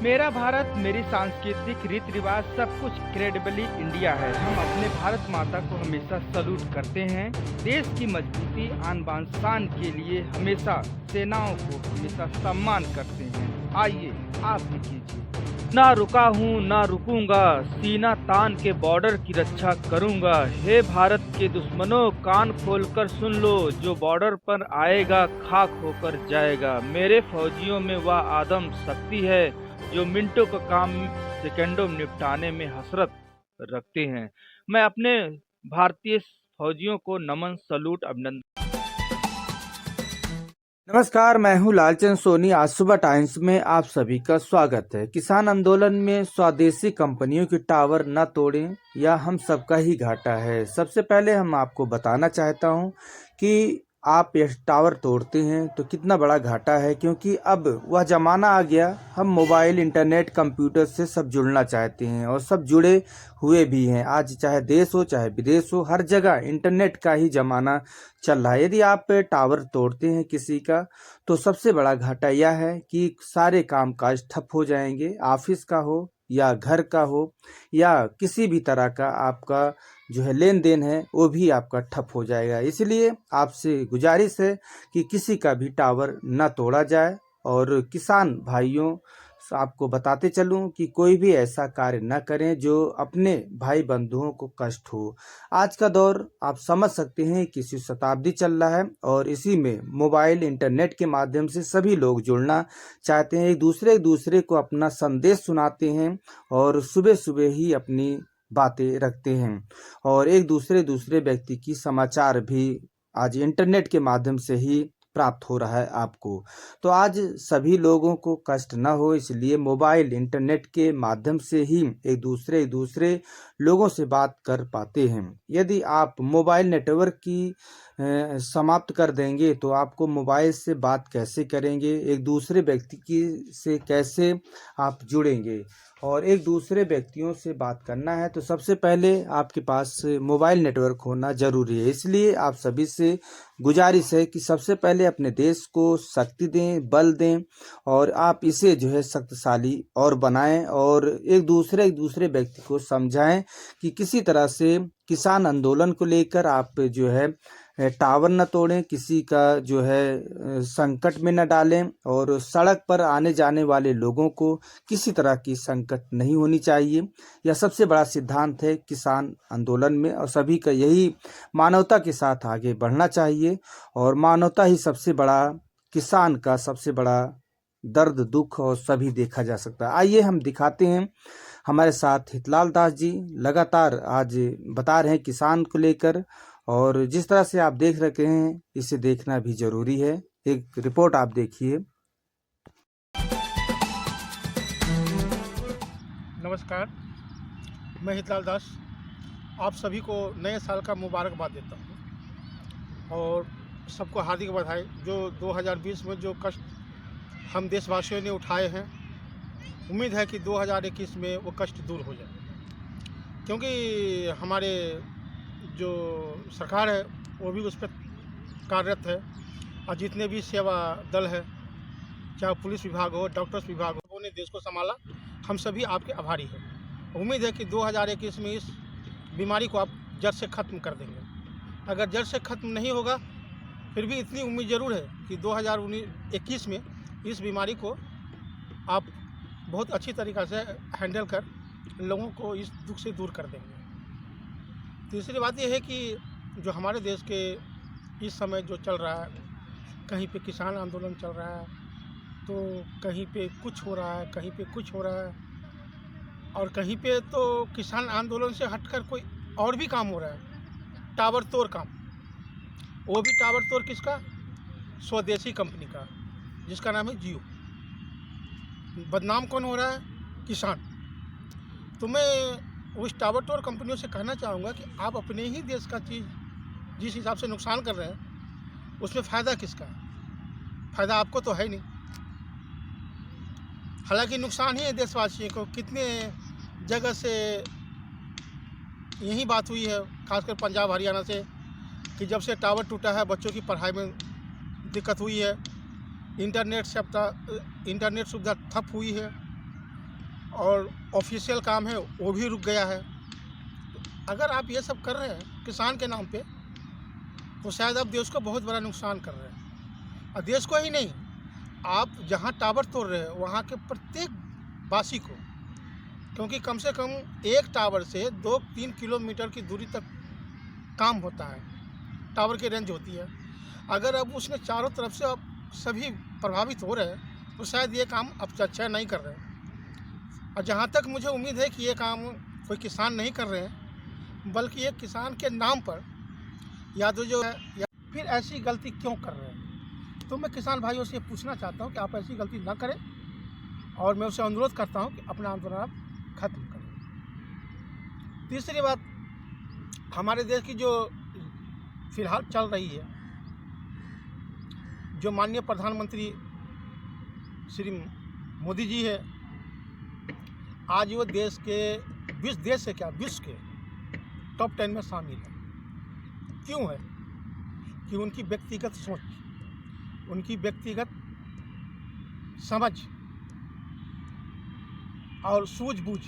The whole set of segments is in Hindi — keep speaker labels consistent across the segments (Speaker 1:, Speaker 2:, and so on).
Speaker 1: मेरा भारत, मेरी सांस्कृतिक रीति रिवाज सब कुछ क्रेडिबली इंडिया है। हम अपने भारत माता को हमेशा सल्यूट करते हैं। देश की मजबूती आन बान शान के लिए हमेशा सेनाओं को हमेशा सम्मान करते हैं। आइए आप भी कीजिए। ना रुका हूँ ना रुकूंगा, सीना तान के बॉर्डर की रक्षा करूंगा। हे भारत के दुश्मनों, कान खोलकर सुन लो, जो बॉर्डर पर आएगा खाक होकर जाएगा। मेरे फौजियों में वह आदम शक्ति है जो मिनटों का काम सेकंडों में निपटाने में हसरत रखते हैं। मैं अपने भारतीय फौजियों को नमन, सलूट, अभिनंदन।
Speaker 2: नमस्कार, मैं हूं लालचंद सोनी। आज सुबह टाइम्स में आप सभी का स्वागत है। किसान आंदोलन में स्वदेशी कंपनियों की टावर न तोड़ें, यह हम सबका ही घाटा है। सबसे पहले हम आपको बताना चाहता हूं कि आप ये टावर तोड़ते हैं तो कितना बड़ा घाटा है, क्योंकि अब वह जमाना आ गया, हम मोबाइल, इंटरनेट, कंप्यूटर से सब जुड़ना चाहते हैं और सब जुड़े हुए भी हैं। आज चाहे देश हो चाहे विदेश हो, हर जगह इंटरनेट का ही जमाना चल रहा है। यदि आप टावर तोड़ते हैं किसी का, तो सबसे बड़ा घाटा यह है कि सारे कामकाज ठप हो जाएंगे। ऑफिस का हो या घर का हो या किसी भी तरह का आपका जो है लेन देन है, वो भी आपका ठप हो जाएगा। इसलिए आपसे गुजारिश है कि किसी का भी टावर न तोड़ा जाए। और किसान भाइयों, आपको बताते चलूं कि कोई भी ऐसा कार्य न करें जो अपने भाई बंधुओं को कष्ट हो। आज का दौर आप समझ सकते हैं, किसी शताब्दी चल रहा है और इसी में मोबाइल, इंटरनेट के माध्यम से सभी लोग जुड़ना चाहते हैं। एक दूसरे को अपना संदेश सुनाते हैं और सुबह सुबह ही अपनी बातें रखते हैं और एक दूसरे व्यक्ति की समाचार भी आज इंटरनेट के माध्यम से ही प्राप्त हो रहा है आपको। तो आज सभी लोगों को कष्ट न हो, इसलिए मोबाइल, इंटरनेट के माध्यम से ही एक दूसरे लोगों से बात कर पाते हैं। यदि आप मोबाइल नेटवर्क की समाप्त कर देंगे तो आपको मोबाइल से बात कैसे करेंगे, एक दूसरे व्यक्ति की से कैसे आप जुड़ेंगे। और एक दूसरे व्यक्तियों से बात करना है तो सबसे पहले आपके पास मोबाइल नेटवर्क होना जरूरी है। इसलिए आप सभी से गुजारिश है कि सबसे पहले अपने देश को शक्ति दें, बल दें और आप इसे जो है शक्तिशाली और बनाएं और एक दूसरे व्यक्ति को समझाएं कि किसी तरह से किसान आंदोलन को लेकर आप जो है टावर न तोड़ें, किसी का जो है संकट में न डालें और सड़क पर आने जाने वाले लोगों को किसी तरह की संकट नहीं होनी चाहिए। यह सबसे बड़ा सिद्धांत है किसान आंदोलन में और सभी का यही मानवता के साथ आगे बढ़ना चाहिए और मानवता ही सबसे बड़ा, किसान का सबसे बड़ा दर्द, दुख और सभी देखा जा सकता है। आइए हम दिखाते हैं। हमारे साथ हितलाल दास जी लगातार आज बता रहे हैं किसान को लेकर, और जिस तरह से आप देख रहे हैं इसे देखना भी जरूरी है। एक रिपोर्ट आप देखिए।
Speaker 3: नमस्कार, मैं हितलाल दास आप सभी को नए साल का मुबारकबाद देता हूँ और सबको हार्दिक बधाई। जो 2020 में जो कष्ट हम देशवासियों ने उठाए हैं, उम्मीद है कि 2021 में वो कष्ट दूर हो जाए, क्योंकि हमारे जो सरकार है वो भी उस पर कार्यरत है और जितने भी सेवा दल है, चाहे पुलिस विभाग हो, डॉक्टर्स विभाग हो, उन्होंने देश को संभाला। हम सभी आपके आभारी हैं। उम्मीद है कि 2021 में इस बीमारी को आप जड़ से ख़त्म कर देंगे। अगर जड़ से ख़त्म नहीं होगा, फिर भी इतनी उम्मीद ज़रूर है कि 2021 में इस बीमारी को आप बहुत अच्छी तरीक़ा से हैंडल कर लोगों को इस दुख से दूर कर देंगे। तीसरी बात यह है कि जो हमारे देश के इस समय जो चल रहा है, कहीं पे किसान आंदोलन चल रहा है तो कहीं पे कुछ हो रहा है, कहीं पे कुछ हो रहा है और कहीं पे तो किसान आंदोलन से हटकर कोई और भी काम हो रहा है, टावर तोड़ काम। वो भी टावर तोड़ किसका? स्वदेशी कंपनी का, जिसका नाम है जियो। बदनाम कौन हो रहा है? किसान। तो मैं उस टावर तोड़ कंपनियों से कहना चाहूँगा कि आप अपने ही देश का चीज़ जिस हिसाब से नुकसान कर रहे हैं, उसमें फ़ायदा किसका है? फ़ायदा आपको तो है नहीं। हालांकि नुकसान ही है देशवासियों को। कितने जगह से यही बात हुई है, खासकर पंजाब हरियाणा से, कि जब से टावर टूटा है बच्चों की पढ़ाई में दिक्कत हुई है, इंटरनेट सुविधा ठप हुई है और ऑफिशियल काम है वो भी रुक गया है। अगर आप ये सब कर रहे हैं किसान के नाम पे, तो शायद आप देश को बहुत बड़ा नुकसान कर रहे हैं। और देश को ही नहीं, आप जहाँ टावर तोड़ रहे हैं वहाँ के प्रत्येक वासी को, क्योंकि कम से कम एक टावर से 2-3 किलोमीटर की दूरी तक काम होता है, टावर की रेंज होती है। अगर अब उसने चारों तरफ से अब सभी प्रभावित हो रहे हैं, तो शायद ये काम अब अच्छा नहीं कर रहे हैं। और जहाँ तक मुझे उम्मीद है कि ये काम कोई किसान नहीं कर रहे हैं, बल्कि ये किसान के नाम पर या तो जो है, या फिर ऐसी गलती क्यों कर रहे हैं। तो मैं किसान भाइयों से पूछना चाहता हूँ कि आप ऐसी गलती ना करें, और मैं उससे अनुरोध करता हूँ कि अपना आंदोलन आप खत्म करें। तीसरी बात, हमारे देश की जो फिलहाल चल रही है, जो माननीय प्रधानमंत्री श्री मोदी जी है, आज वो देश के 20 देश से क्या विश्व के टॉप 10 में शामिल है। क्यों है? कि उनकी व्यक्तिगत सोच, उनकी व्यक्तिगत समझ और सूझबूझ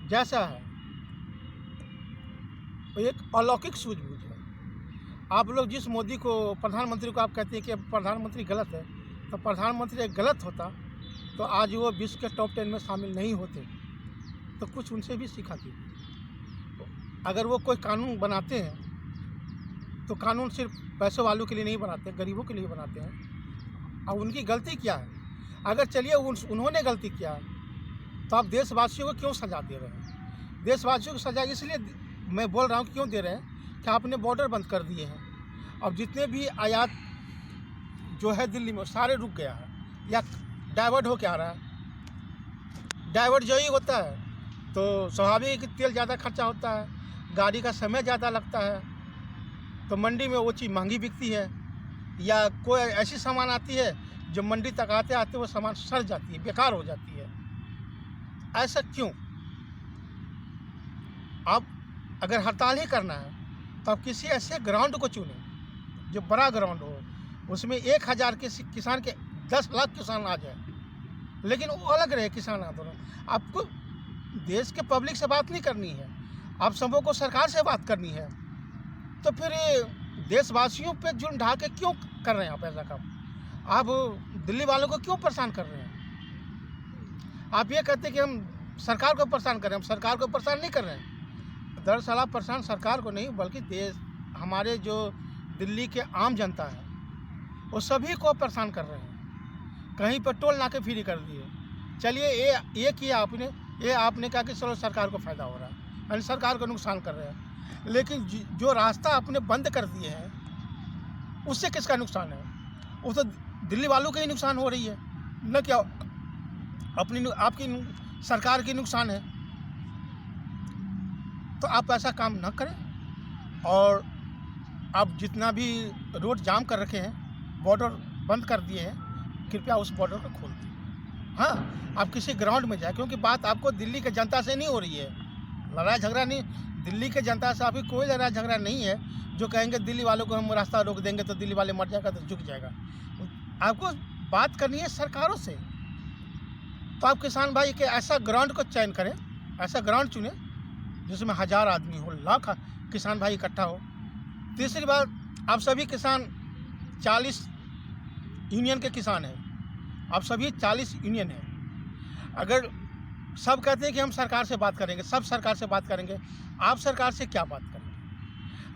Speaker 3: जैसा है, एक अलौकिक सूझबूझ है। आप लोग जिस मोदी को, प्रधानमंत्री को आप कहते हैं कि प्रधानमंत्री गलत है, तो प्रधानमंत्री गलत होता तो आज वो विश्व के टॉप 10 में शामिल नहीं होते। तो कुछ उनसे भी सीखा कीजिए। अगर वो कोई कानून बनाते हैं तो कानून सिर्फ पैसे वालों के लिए नहीं बनाते, गरीबों के लिए बनाते हैं। अब उनकी गलती क्या है? अगर चलिए उन्होंने गलती किया है, तो आप देशवासियों को क्यों सजा दे रहे हैं? देशवासियों को सजा इसलिए मैं बोल रहा हूँ क्यों दे रहे हैं कि आपने बॉर्डर बंद कर दिए हैं। अब जितने भी आयात जो है दिल्ली में, सारे रुक गया है या डाइवर्ट हो के आ रहा है। डाइवर्ट जो ही होता है तो स्वाभाविक है कि तेल ज़्यादा खर्चा होता है, गाड़ी का समय ज़्यादा लगता है, तो मंडी में वो चीज़ महंगी बिकती है, या कोई ऐसी सामान आती है जो मंडी तक आते आते वो सामान सड़ जाती है, बेकार हो जाती है। ऐसा क्यों? आप अगर हड़ताल ही करना है तो आप किसी ऐसे ग्राउंड को चुनें जो बड़ा ग्राउंड हो, उसमें 1000 के किसान के 10 लाख किसान आ जाए, लेकिन वो अलग रहे किसान आंदोलन। आपको देश के पब्लिक से बात नहीं करनी है, आप सबों को सरकार से बात करनी है। तो फिर देशवासियों पे जुर्म ढा के क्यों कर रहे हैं आप ऐसा काम? आप दिल्ली वालों को क्यों परेशान कर रहे हैं? आप ये कहते हैं कि हम सरकार को परेशान कर रहे हैं, हम सरकार को परेशान नहीं कर रहे हैं। दरअसल आप परेशान सरकार को नहीं, बल्कि देश, हमारे जो दिल्ली के आम जनता है, वो सभी को परेशान कर रहे हैं। कहीं पर टोल नाके फ्री कर दिए। चलिए ये किया आपने, ये आपने कहा कि चलो सरकार को फ़ायदा हो रहा है, यानी सरकार को नुकसान कर रहे हैं। लेकिन जो रास्ता आपने बंद कर दिए हैं, उससे किसका नुकसान है? वो तो दिल्ली वालों का ही नुकसान हो रही है, न क्या आपकी सरकार की नुकसान है। तो आप ऐसा काम न करें, और आप जितना भी रोड जाम कर रखे हैं, बॉर्डर बंद कर दिए हैं, कृपया उस बॉर्डर को खोल दें। हाँ, आप किसी ग्राउंड में जाए, क्योंकि बात आपको दिल्ली के जनता से नहीं हो रही है, लड़ाई झगड़ा नहीं, दिल्ली के जनता से आपकी कोई लड़ाई झगड़ा नहीं है जो कहेंगे दिल्ली वालों को हम रास्ता रोक देंगे तो दिल्ली वाले मर जाएगा तो झुक जाएगा। आपको बात करनी है सरकारों से। तो आप किसान भाई के ऐसा ग्राउंड को चयन करें, ऐसा ग्राउंड चुनें जिसमें 1000 आदमी हो, लाख किसान भाई इकट्ठा हो। तीसरी बात, आप सभी किसान 40 यूनियन के किसान हैं, आप सभी 40 यूनियन हैं। अगर सब कहते हैं कि हम सरकार से बात करेंगे, सब सरकार से बात करेंगे, आप सरकार से क्या बात करेंगे?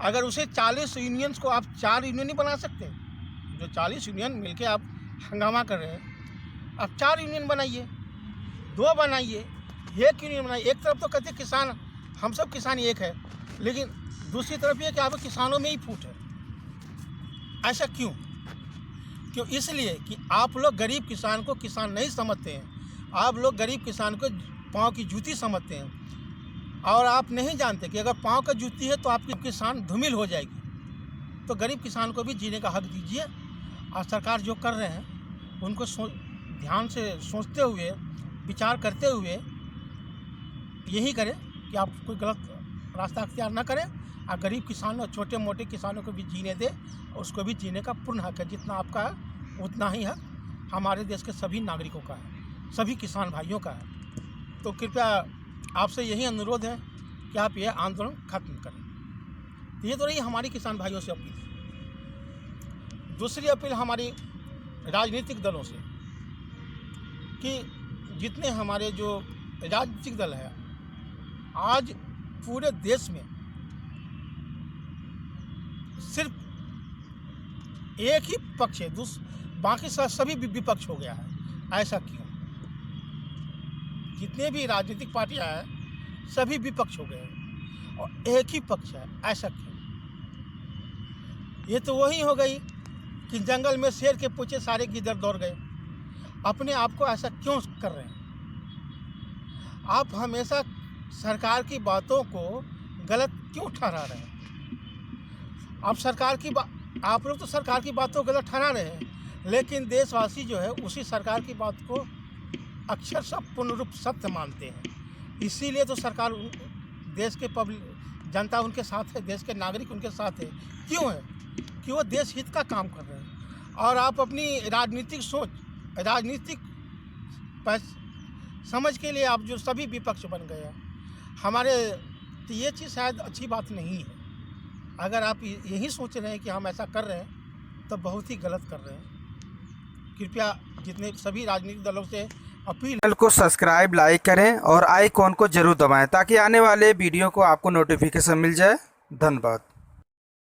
Speaker 3: अगर उसे 40 यूनियंस को आप 4 यूनियन ही बना सकते, जो 40 यूनियन मिलके आप हंगामा कर रहे हैं, आप 4 यूनियन बनाइए, 2 बनाइए, 1 यूनियन बनाइए। एक तरफ तो कहते हैं किसान, हम सब किसान एक है, लेकिन दूसरी तरफ ये कि आप किसानों में ही फूट है। ऐसा क्यों? क्यों? इसलिए कि आप लोग गरीब किसान को किसान नहीं समझते हैं, आप लोग गरीब किसान को पाँव की जूती समझते हैं, और आप नहीं जानते कि अगर पाँव का जूती है तो आपकी किसान धूमिल हो जाएगी। तो गरीब किसान को भी जीने का हक दीजिए, और सरकार जो कर रहे हैं उनको ध्यान से सोचते हुए, विचार करते हुए यही करें कि आप कोई गलत रास्ता अख्तियार न करें, और गरीब किसानों, छोटे मोटे किसानों को भी जीने दें, और उसको भी जीने का पूर्ण हक है। जितना आपका है उतना ही हक हमारे देश के सभी नागरिकों का है, सभी किसान भाइयों का है। तो कृपया आपसे यही अनुरोध है कि आप यह आंदोलन खत्म करें। ये तो रही हमारी किसान भाइयों से अपील। दूसरी अपील हमारी राजनीतिक दलों से कि जितने हमारे जो राजनीतिक दल है, आज पूरे देश में सिर्फ एक ही पक्ष है, बाकी सभी विपक्ष हो गया है। ऐसा क्यों? जितने भी राजनीतिक पार्टियां हैं सभी विपक्ष हो गए हैं और एक ही पक्ष है। ऐसा क्यों? ये तो वही हो गई कि जंगल में शेर के पीछे सारे गिद्दर दौड़ गए। अपने आप को ऐसा क्यों कर रहे हैं? आप हमेशा सरकार की बातों को गलत क्यों ठहरा रहे हैं? आप लोग तो सरकार की बातों को गलत ठहरा रहे हैं, लेकिन देशवासी जो है उसी सरकार की बात को अक्षरशः पूर्ण रूप सत्य मानते हैं। इसीलिए तो सरकार, देश के पब्लिक जनता उनके साथ है, देश के नागरिक उनके साथ है। क्यों है? कि वो देश हित का काम कर रहे हैं। और आप अपनी राजनीतिक सोच, राजनीतिक समझ के लिए आप जो सभी विपक्ष बन गए हैं, हमारे तो ये चीज़ शायद अच्छी बात नहीं है। अगर आप यही सोच रहे हैं कि हम ऐसा कर रहे हैं तो बहुत ही गलत कर रहे हैं। कृपया जितने सभी राजनीतिक दलों से अपील,
Speaker 2: चैनल को सब्सक्राइब, लाइक करें और आइकॉन को जरूर दबाएं ताकि आने वाले वीडियो को आपको नोटिफिकेशन मिल जाए। धन्यवाद।